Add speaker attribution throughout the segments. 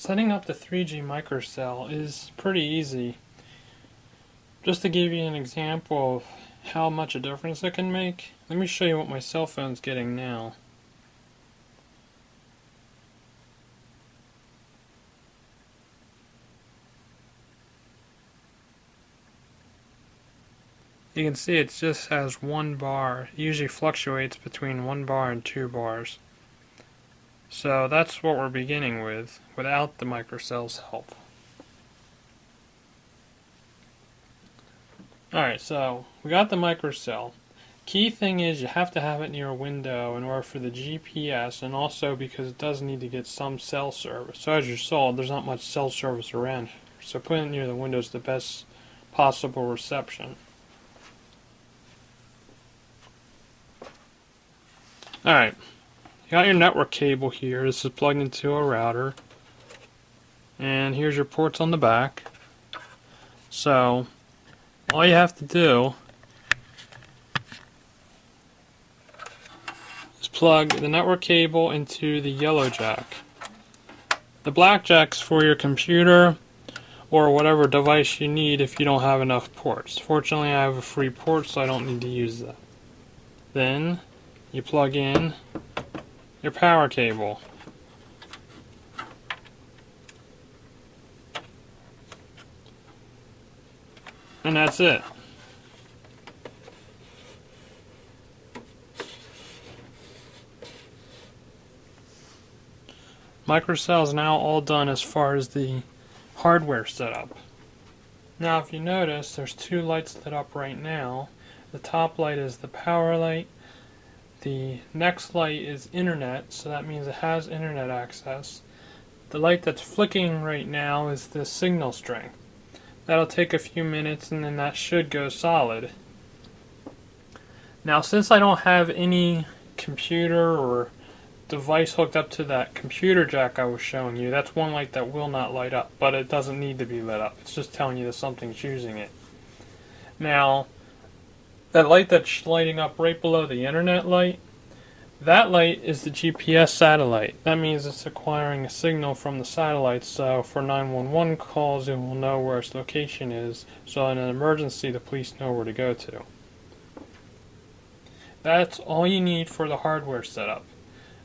Speaker 1: Setting up the 3G microcell is pretty easy. Just to give you an example of how much a difference it can make, let me show you what my cell phone's getting now. You can see it just has 1 bar. It usually fluctuates between 1 bar and 2 bars. So that's what we're beginning with, without the microcell's help. Alright, so we got the microcell. Key thing is you have to have it near a window in order for the GPS, and also because it does need to get some cell service. So as you saw, there's not much cell service around here. So putting it near the window is the best possible reception. Alright, you got your network cable here. This is plugged into a router. And here's your ports on the back. So, all you have to do is plug the network cable into the yellow jack. The black jack's for your computer or whatever device you need if you don't have enough ports. Fortunately, I have a free port, so I don't need to use that. Then you plug in your power cable. And that's it. Microcell is now all done as far as the hardware setup. Now if you notice, there's 2 lights lit up right now. The top light is the power light. The next light is internet, so that means it has internet access. The light that's flicking right now is the signal strength. That'll take a few minutes and then that should go solid. Now since I don't have any computer or device hooked up to that computer jack I was showing you, that's one light that will not light up, but it doesn't need to be lit up. It's just telling you that something's using it. Now, that light that's lighting up right below the internet light, that light is the GPS satellite. That means it's acquiring a signal from the satellite, so for 911 calls it will know where its location is, so in an emergency the police know where to go to. That's all you need for the hardware setup.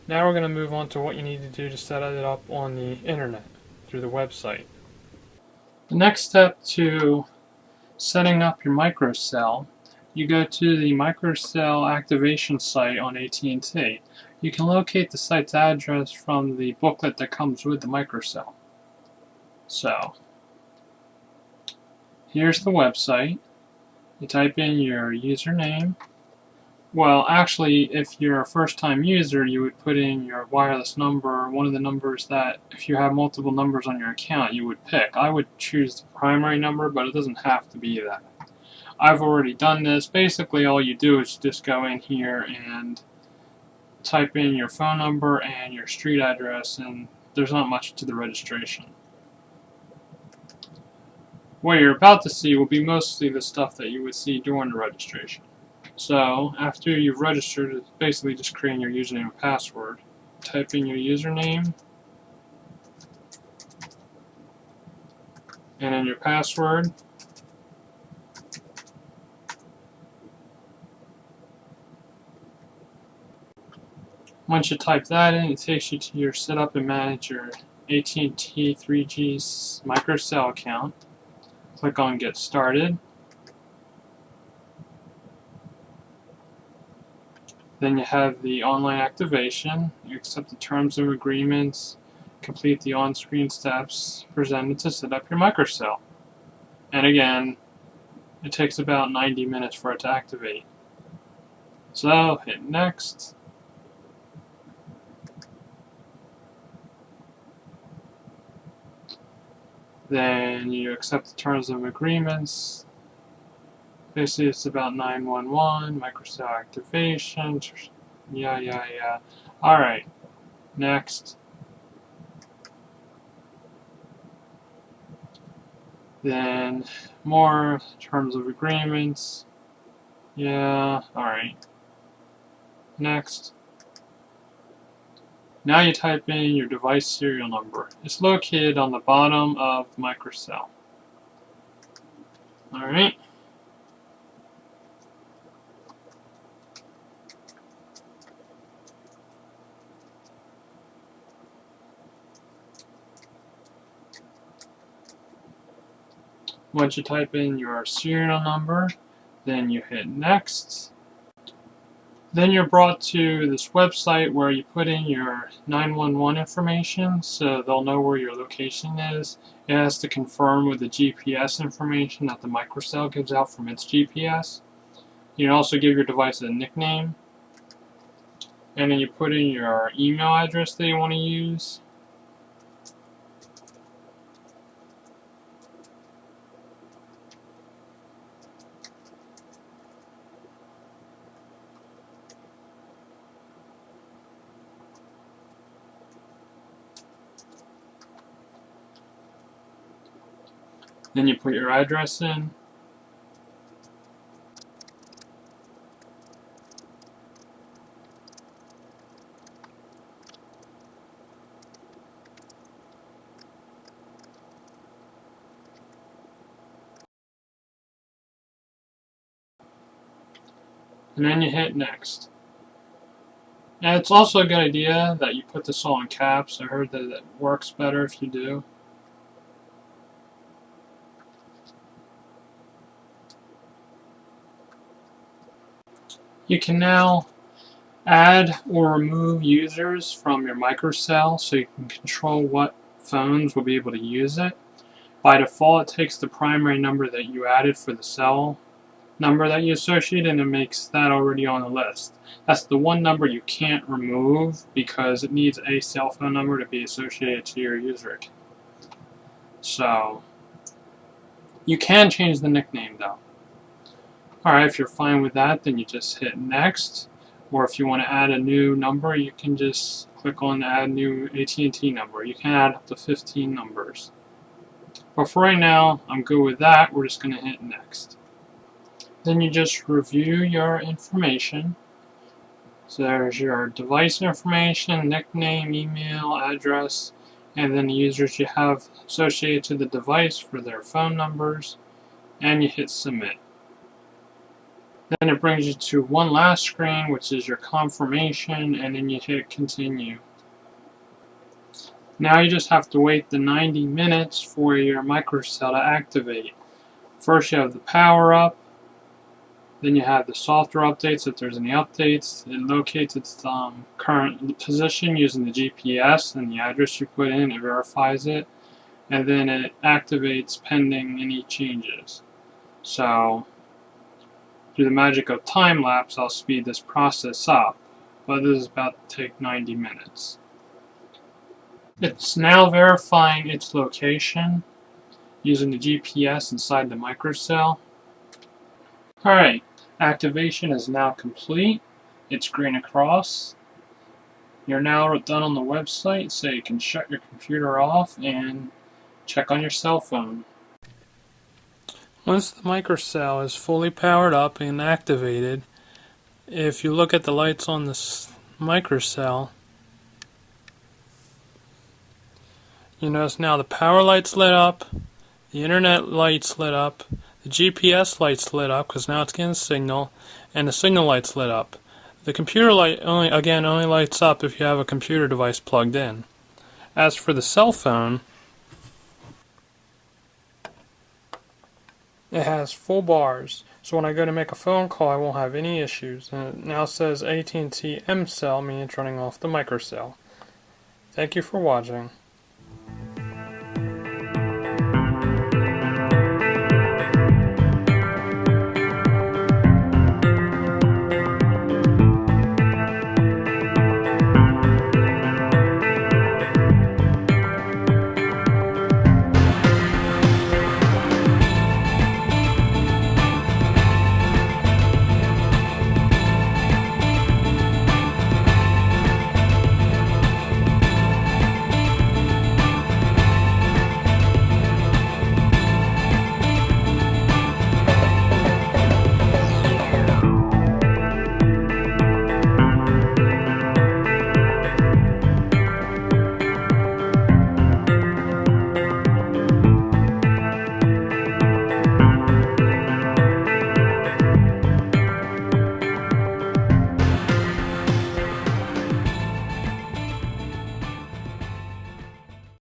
Speaker 1: Now we're going to move on to what you need to do to set it up on the internet through the website. The next step to setting up your microcell, you go to the microcell activation site on AT&T. You can locate the site's address from the booklet that comes with the microcell. So, here's the website. You type in your username. Well, actually, if you're a first-time user, you would put in your wireless number, one of the numbers that, if you have multiple numbers on your account, you would pick. I would choose the primary number, but it doesn't have to be that. I've already done this. Basically, all you do is just go in here and type in your phone number and your street address, and there's not much to the registration. What you're about to see will be mostly the stuff that you would see during the registration. So, after you've registered, it's basically just creating your username and password. Type in your username, and then your password. Once you type that in, it takes you to your setup and manage your AT&T 3G microcell account. Click on Get Started. Then you have the online activation. You accept the terms and agreements, complete the on-screen steps presented to set up your microcell. And again, it takes about 90 minutes for it to activate. So, hit Next. Then you accept the terms and agreements. Basically, it's about 911, microcell activation, yeah. Alright, next. Then, more terms of agreements. Yeah, alright. Next. Now you type in your device serial number. It's located on the bottom of the microcell. Alright. Once you type in your serial number, then you hit next. Then you're brought to this website where you put in your 911 information, so they'll know where your location is. It has to confirm with the GPS information that the microcell gives out from its GPS. You can also give your device a nickname. And then you put in your email address that you want to use. Then you put your address in. And then you hit next. And it's also a good idea that you put this all in caps. I heard that it works better if you do. You can now add or remove users from your microcell so you can control what phones will be able to use it. By default, it takes the primary number that you added for the cell number that you associate and it makes that already on the list. That's the one number you can't remove because it needs a cell phone number to be associated to your user account. So you can change the nickname though. Alright, if you're fine with that, then you just hit next. Or if you want to add a new number, you can just click on add new AT&T number. You can add up to 15 numbers. But for right now, I'm good with that. We're just going to hit next. Then you just review your information. So there's your device information, nickname, email, address, and then the users you have associated to the device for their phone numbers, and you hit submit. Then it brings you to one last screen, which is your confirmation, and then you hit continue. Now you just have to wait the 90 minutes for your microcell to activate. First you have the power up, then you have the software updates if there's any updates. It locates its current position using the GPS and the address you put in, it verifies it, and then it activates pending any changes. So through the magic of time lapse, I'll speed this process up, but this is about to take 90 minutes. It's now verifying its location using the GPS inside the microcell. Alright, activation is now complete. It's green across. You're now done on the website, so you can shut your computer off and check on your cell phone. Once the microcell is fully powered up and activated, if you look at the lights on this microcell, you notice now the power light's lit up, the internet light's lit up, the GPS light's lit up because now it's getting a signal, and the signal light's lit up. The computer light only lights up if you have a computer device plugged in. As for the cell phone, it has full bars, so when I go to make a phone call I won't have any issues. And it now says AT&T Mcell, meaning it's running off the microcell. Thank you for watching.